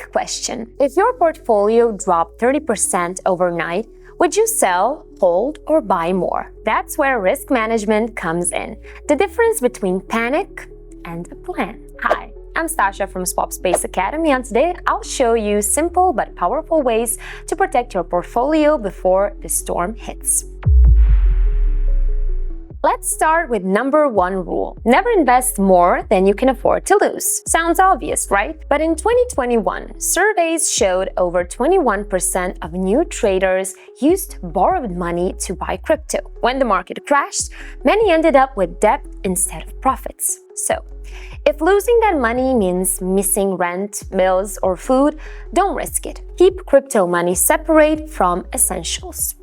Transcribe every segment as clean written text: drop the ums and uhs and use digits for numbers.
Quick question. If your portfolio dropped 30% overnight, would you sell, hold, or buy more? That's where risk management comes in. The difference between panic and a plan. Hi, I'm Stasha from Swapspace Academy, and today I'll show you simple but powerful ways to protect your portfolio before the storm hits. Let's start with number 1 rule. Never invest more than you can afford to lose. Sounds obvious, right? But in 2021, surveys showed over 21% of new traders used borrowed money to buy crypto. When the market crashed, many ended up with debt instead of profits. So, if losing that money means missing rent, bills, or food, don't risk it. Keep crypto money separate from essentials.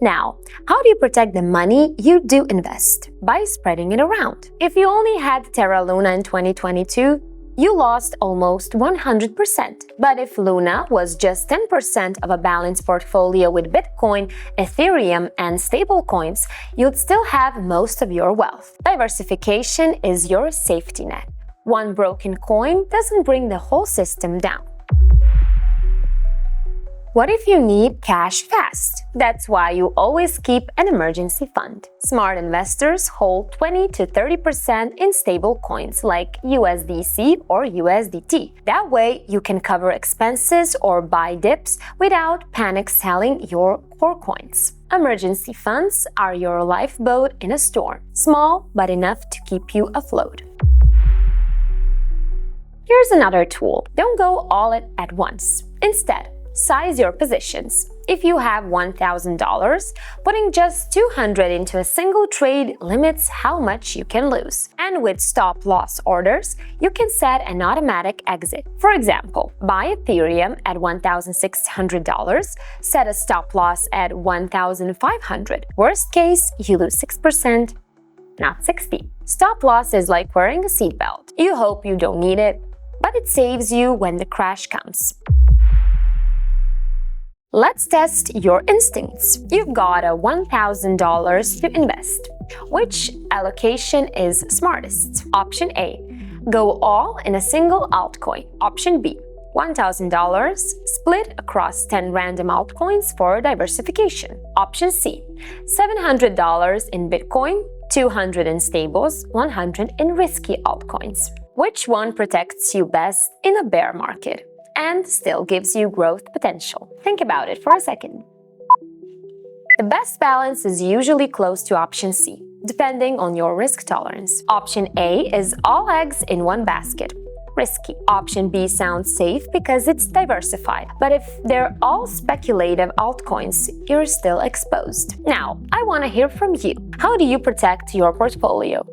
Now, how do you protect the money you do invest? By spreading it around. If you only had Terra Luna in 2022, you lost almost 100%. But if Luna was just 10% of a balanced portfolio with Bitcoin, Ethereum, and stablecoins, you'd still have most of your wealth. Diversification is your safety net. One broken coin doesn't bring the whole system down. What if you need cash fast? That's why you always keep an emergency fund. Smart investors hold 20 to 30% in stable coins like USDC or USDT. That way, you can cover expenses or buy dips without panic selling your core coins. Emergency funds are your lifeboat in a storm, small but enough to keep you afloat. Here's another tool. Don't go all in at once. Instead, size your positions. If you have $1,000, putting just $200 into a single trade limits how much you can lose. And with stop-loss orders, you can set an automatic exit. For example, buy Ethereum at $1,600, set a stop-loss at $1,500. Worst case, you lose 6%, not 60%. Stop-loss is like wearing a seatbelt. You hope you don't need it, but it saves you when the crash comes. Let's test your instincts. You've got a $1,000 to invest. Which allocation is smartest? Option A, go all in a single altcoin. Option B, $1,000 split across 10 random altcoins for diversification. Option C, $700 in Bitcoin, $200 in stables, $100 in risky altcoins. Which one protects you best in a bear market and still gives you growth potential? Think about it for a second. The best balance is usually close to option C, depending on your risk tolerance. Option A is all eggs in one basket. Risky. Option B sounds safe because it's diversified, but if they're all speculative altcoins, you're still exposed. Now, I want to hear from you. How do you protect your portfolio?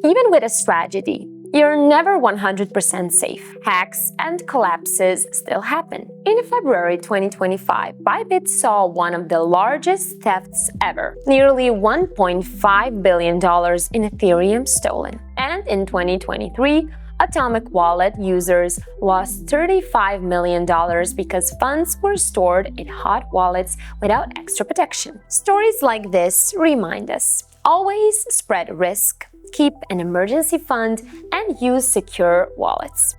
Even with a strategy, you're never 100% safe. Hacks and collapses still happen. In February 2025, Bybit saw one of the largest thefts ever, nearly $1.5 billion in Ethereum stolen. And in 2023, Atomic Wallet users lost $35 million because funds were stored in hot wallets without extra protection. Stories like this remind us, always spread risk, keep an emergency fund, and use secure wallets.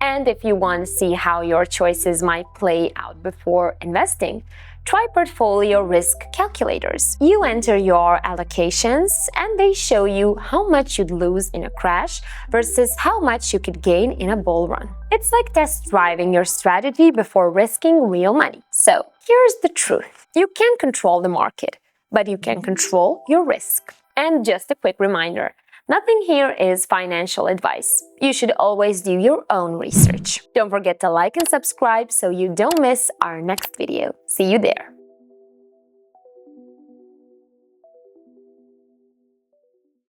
And if you want to see how your choices might play out before investing, try portfolio risk calculators. You enter your allocations and they show you how much you'd lose in a crash versus how much you could gain in a bull run. It's like test driving your strategy before risking real money. So here's the truth. You can't control the market, but you can control your risk. And just a quick reminder, nothing here is financial advice. You should always do your own research. Don't forget to like and subscribe so you don't miss our next video. See you there.